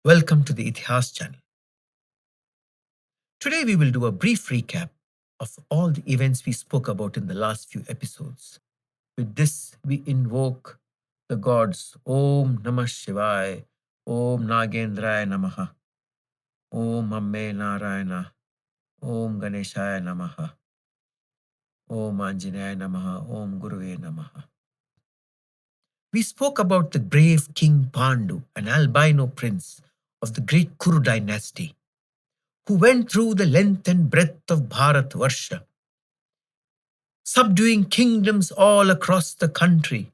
Welcome to the Itihas channel. Today we will do a brief recap of all the events we spoke about in the last few episodes. With this, we invoke the gods Om Namah Shivaya, Om Nagendraya Namaha, Om Amme Narayana, Om Ganeshaya Namaha, Om Anjaneyaya Namaha, Om Guruve Namaha. We spoke about the brave King Pandu, an albino prince of the great Kuru dynasty, who went through the length and breadth of Bharatavarsha, subduing kingdoms all across the country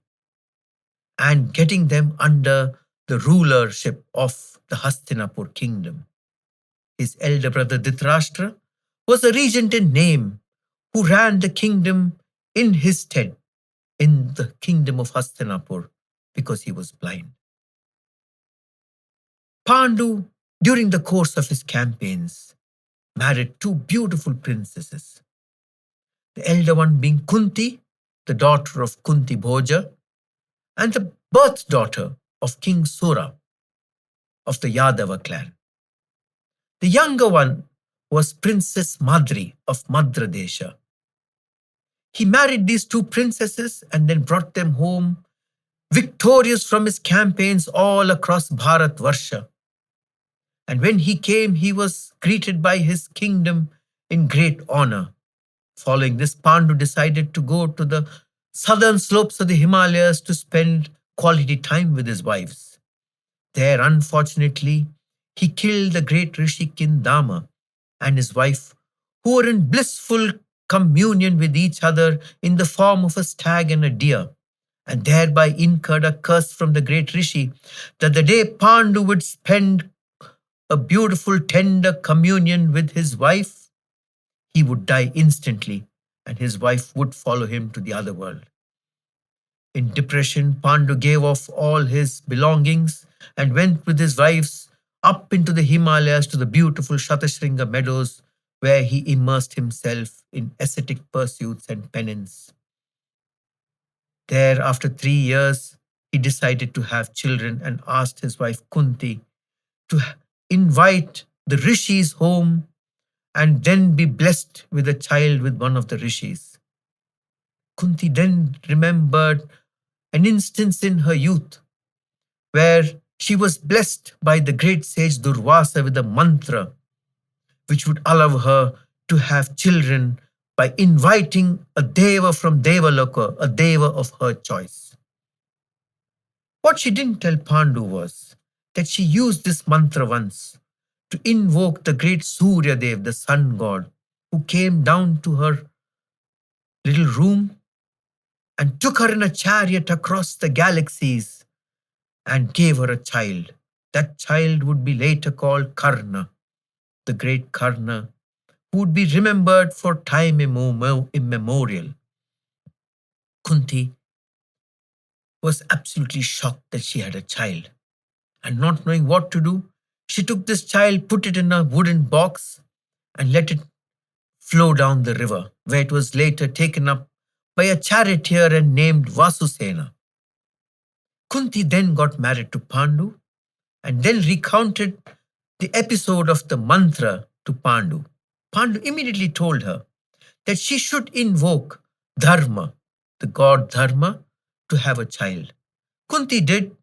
and getting them under the rulership of the Hastinapur kingdom. His elder brother Dhritarashtra was a regent in name who ran the kingdom in his stead in the kingdom of Hastinapur because he was blind. Pandu, during the course of his campaigns, married two beautiful princesses. The elder one being Kunti, the daughter of Kunti Bhoja, and the birth daughter of King Sura of the Yadava clan. The younger one was Princess Madri of Madra Desha. He married these two princesses and then brought them home victorious from his campaigns all across Bharatavarsha. And when he came, he was greeted by his kingdom in great honor. Following this, Pandu decided to go to the southern slopes of the Himalayas to spend quality time with his wives. There, unfortunately, he killed the great Rishi Kindama and his wife, who were in blissful communion with each other in the form of a stag and a deer, and thereby incurred a curse from the great Rishi that the day Pandu would spend a beautiful, tender communion with his wife, he would die instantly and his wife would follow him to the other world. In depression, Pandu gave off all his belongings and went with his wives up into the Himalayas to the beautiful Shatashringa meadows, where he immersed himself in ascetic pursuits and penance. There, after 3 years, he decided to have children and asked his wife Kunti to invite the rishis home and then be blessed with a child with one of the rishis. Kunti then remembered an instance in her youth where she was blessed by the great sage Durvasa with a mantra which would allow her to have children by inviting a deva from Devaloka, a deva of her choice. What she didn't tell Pandu was that she used this mantra once to invoke the great Surya Dev, the sun god, who came down to her little room and took her in a chariot across the galaxies and gave her a child. That child would be later called Karna, the great Karna, who would be remembered for time immemorial. Kunti was absolutely shocked that she had a child, and not knowing what to do, she took this child, put it in a wooden box, and let it flow down the river, where it was later taken up by a charioteer and named Vasusena. Kunti then got married to Pandu and then recounted the episode of the mantra to Pandu. Pandu immediately told her that she should invoke Dharma, the god Dharma, to have a child. Kunti did,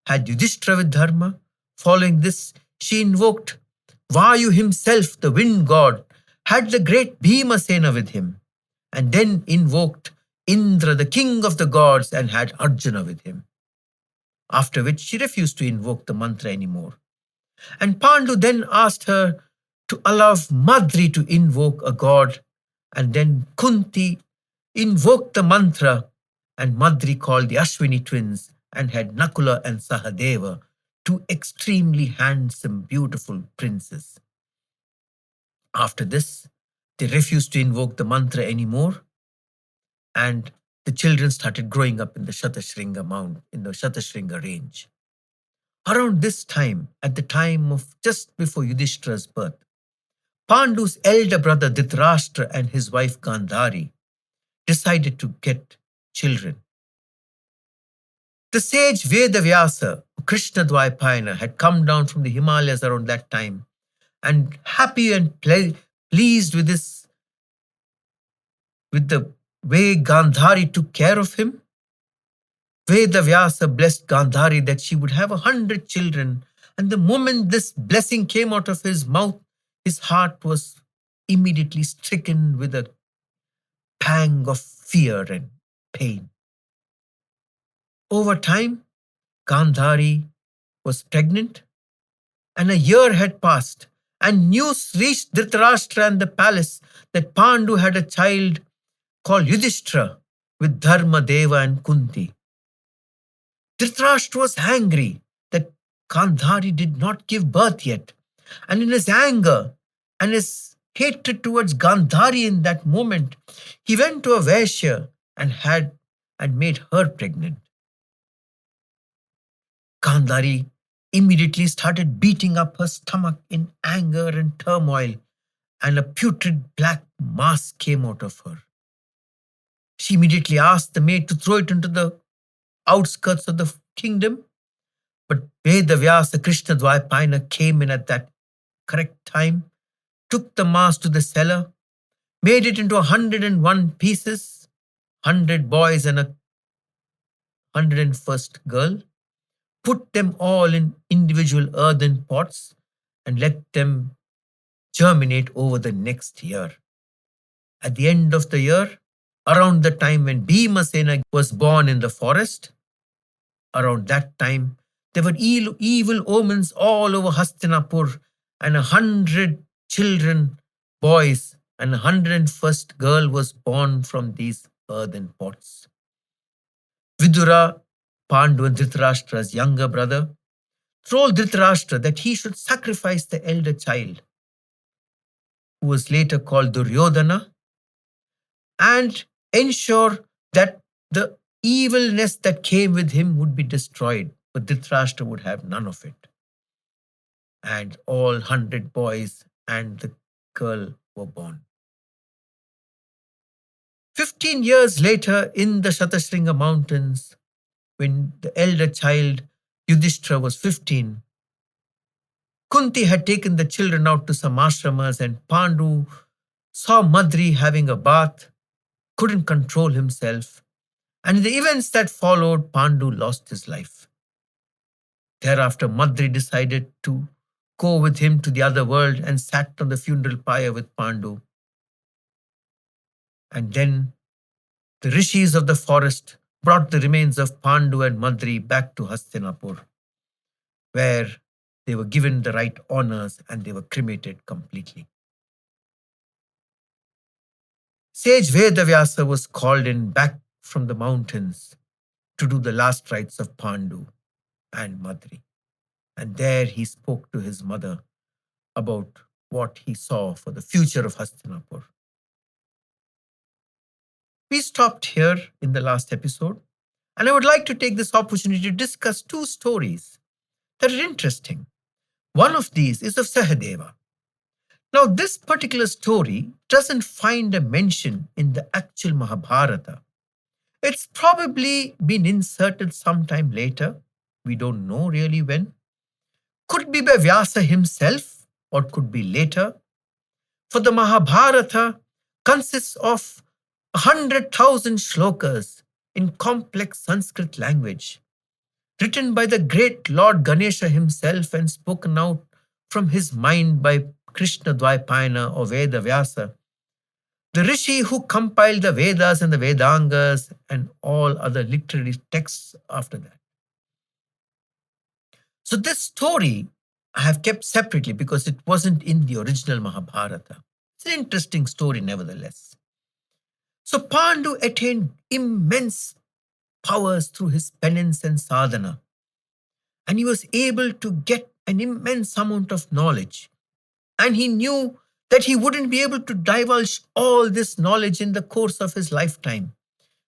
had Yudhishthira with Dharma. Following this, she invoked Vayu himself, the wind god, had the great Bhimasena with him, and then invoked Indra, the king of the gods, and had Arjuna with him. After which she refused to invoke the mantra anymore. And Pandu then asked her to allow Madri to invoke a god, and then Kunti invoked the mantra, and Madri called the Ashwini twins and had Nakula and Sahadeva, two extremely handsome, beautiful princes. After this, they refused to invoke the mantra anymore, and the children started growing up in the Shatashringa Mount, in the Shatashringa range. Around this time, at the time of just before Yudhishthira's birth, Pandu's elder brother Dhritarashtra and his wife Gandhari decided to get children. The sage Vedavyasa, Krishna Dvaipayana had come down from the Himalayas around that time, and happy and pleased with with the way Gandhari took care of him, Vedavyasa blessed Gandhari that she would have 100 children, and the moment this blessing came out of his mouth, his heart was immediately stricken with a pang of fear and pain. Over time, Gandhari was pregnant, and a year had passed, and news reached Dhritarashtra and the palace that Pandu had a child called Yudhishthira with Dharmadeva and Kunti. Dhritarashtra was angry that Gandhari did not give birth yet, and in his anger and his hatred towards Gandhari in that moment, he went to a Vaishya and made her pregnant. Gandhari immediately started beating up her stomach in anger and turmoil, and a putrid black mass came out of her. She immediately asked the maid to throw it into the outskirts of the kingdom, but Vedavyasa Krishna Dvaipayana came in at that correct time, took the mass to the cellar, made it into 101 pieces, 100 boys and a 101st girl, put them all in individual earthen pots, and let them germinate over the next year. At the end of the year, around the time when Bhimasena was born in the forest, around that time, there were evil omens all over Hastinapur, and 100 children, boys, and 101st girl was born from these earthen pots. Vidura, Pandu and Dhritarashtra's younger brother, told Dhritarashtra that he should sacrifice the elder child, who was later called Duryodhana, and ensure that the evilness that came with him would be destroyed, but Dhritarashtra would have none of it. And all 100 boys and the girl were born. 15 years later, in the Shatashringa mountains, when the elder child Yudhishthira was 15, Kunti had taken the children out to some ashramas, and Pandu saw Madri having a bath, couldn't control himself, and in the events that followed, Pandu lost his life. Thereafter, Madri decided to go with him to the other world and sat on the funeral pyre with Pandu. And then the rishis of the forest brought the remains of Pandu and Madri back to Hastinapur, where they were given the right honors and they were cremated completely. Sage Vedavyasa was called in back from the mountains to do the last rites of Pandu and Madri. And there he spoke to his mother about what he saw for the future of Hastinapur. We stopped here in the last episode, and I would like to take this opportunity to discuss two stories that are interesting. One of these is of Sahadeva. Now, this particular story doesn't find a mention in the actual Mahabharata. It's probably been inserted sometime later. We don't know really when. Could be by Vyasa himself or could be later. For the Mahabharata consists of 100,000 shlokas in complex Sanskrit language, written by the great Lord Ganesha himself and spoken out from his mind by Krishna Dvaipayana or Veda Vyasa, the rishi who compiled the Vedas and the Vedangas and all other literary texts after that. So this story I have kept separately because it wasn't in the original Mahabharata. It's an interesting story nevertheless. So Pandu attained immense powers through his penance and sadhana, and he was able to get an immense amount of knowledge. And he knew that he wouldn't be able to divulge all this knowledge in the course of his lifetime.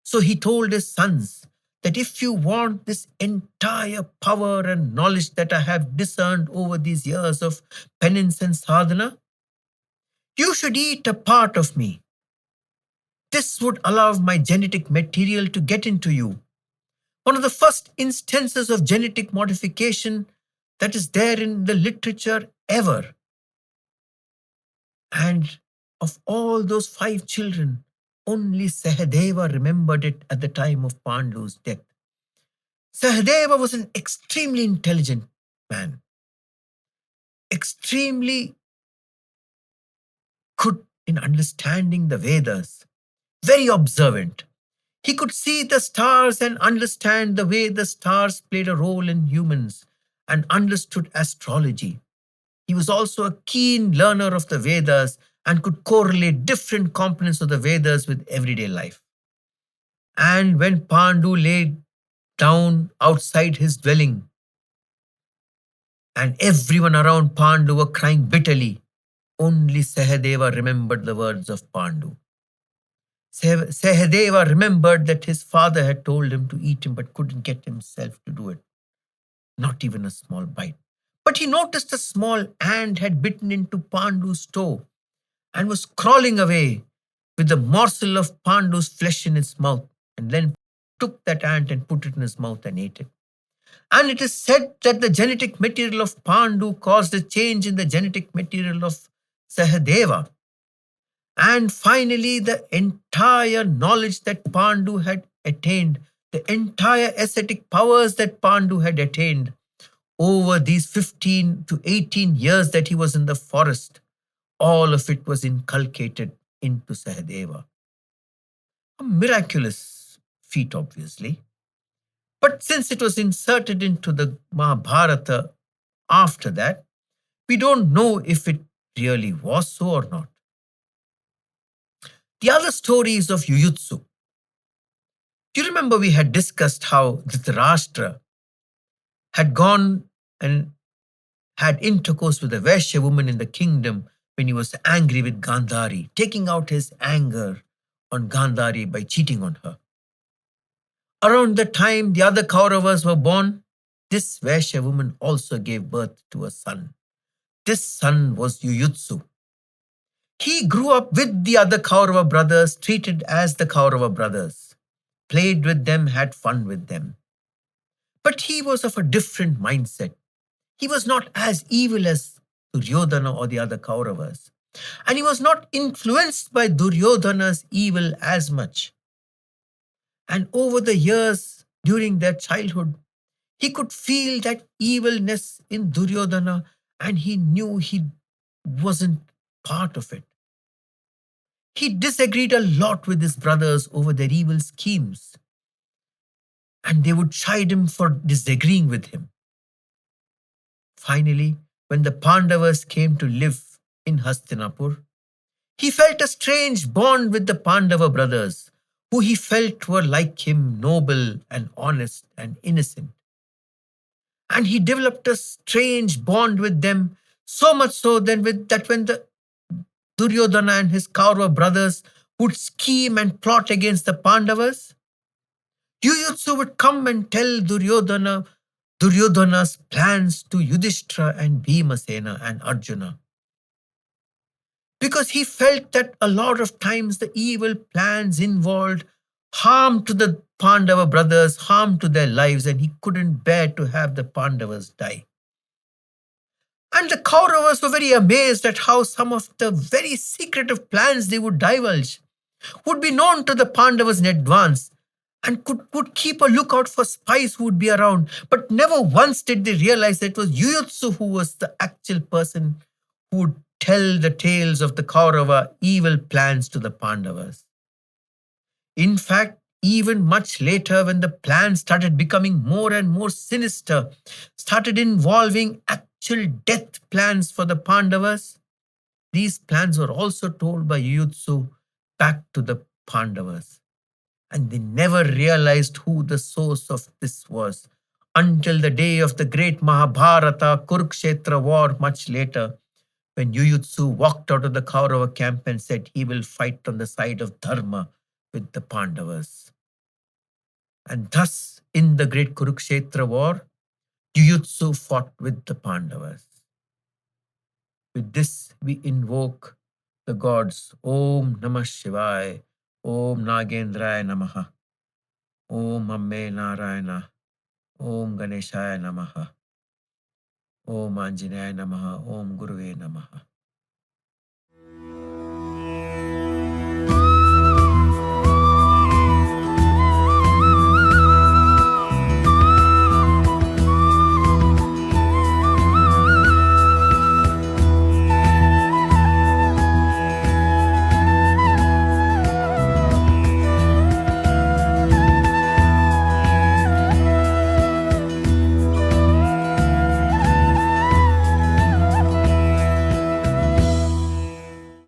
So he told his sons that if you want this entire power and knowledge that I have discerned over these years of penance and sadhana, you should eat a part of me. This would allow my genetic material to get into you. one of the first instances of genetic modification that is there in the literature ever. And of all those 5 children, only Sahadeva remembered it at the time of Pandu's death. Sahadeva was an extremely intelligent man, extremely good in understanding the Vedas, very observant. He could see the stars and understand the way the stars played a role in humans and understood astrology. He was also a keen learner of the Vedas and could correlate different components of the Vedas with everyday life. And when Pandu lay down outside his dwelling and everyone around Pandu were crying bitterly, only Sahadeva remembered the words of Pandu. Sahadeva remembered that his father had told him to eat him but couldn't get himself to do it, not even a small bite. But he noticed a small ant had bitten into Pandu's toe and was crawling away with the morsel of Pandu's flesh in its mouth, and then took that ant and put it in his mouth and ate it. And it is said that the genetic material of Pandu caused a change in the genetic material of Sahadeva. And finally, the entire knowledge that Pandu had attained, the entire ascetic powers that Pandu had attained over these 15 to 18 years that he was in the forest, all of it was inculcated into Sahadeva. A miraculous feat, obviously. But since it was inserted into the Mahabharata after that, we don't know if it really was so or not. The other stories of Yuyutsu. Do you remember we had discussed how Dhritarashtra had gone and had intercourse with a Vaishya woman in the kingdom when he was angry with Gandhari, taking out his anger on Gandhari by cheating on her. Around the time the other Kauravas were born, this Vaishya woman also gave birth to a son. This son was Yuyutsu. He grew up with the other Kaurava brothers, treated as the Kaurava brothers, played with them, had fun with them. But he was of a different mindset. He was not as evil as Duryodhana or the other Kauravas. And he was not influenced by Duryodhana's evil as much. And over the years, during their childhood, he could feel that evilness in Duryodhana and he knew he wasn't part of it. He disagreed a lot with his brothers over their evil schemes. And they would chide him for disagreeing with him. Finally, when the Pandavas came to live in Hastinapur, he felt a strange bond with the Pandava brothers, who he felt were like him, noble and honest and innocent. And he developed a strange bond with them, so much so that when the Duryodhana and his Kaurava brothers would scheme and plot against the Pandavas, Yuyutsu would come and tell Duryodhana's plans to Yudhishthira and Bhimasena and Arjuna. Because he felt that a lot of times the evil plans involved harm to the Pandava brothers, harm to their lives, and he couldn't bear to have the Pandavas die. And the Kauravas were very amazed at how some of the very secretive plans they would divulge would be known to the Pandavas in advance and would keep a lookout for spies who would be around. But never once did they realize that it was Yuyutsu who was the actual person who would tell the tales of the Kaurava evil plans to the Pandavas. In fact, even much later, when the plans started becoming more and more sinister, started involving actual death plans for the Pandavas, these plans were also told by Yuyutsu back to the Pandavas. And they never realized who the source of this was until the day of the great Mahabharata Kurukshetra war much later, when Yuyutsu walked out of the Kaurava camp and said he will fight on the side of Dharma with the Pandavas. And thus, in the great Kurukshetra war, Yuyutsu fought with the Pandavas. With this, we invoke the gods Om Namah Shivaya, Om Nagendraya Namaha. Om Amme Narayana. Om Ganeshaya Namaha. Om Anjaneyaya Namaha. Om Guruve Namaha.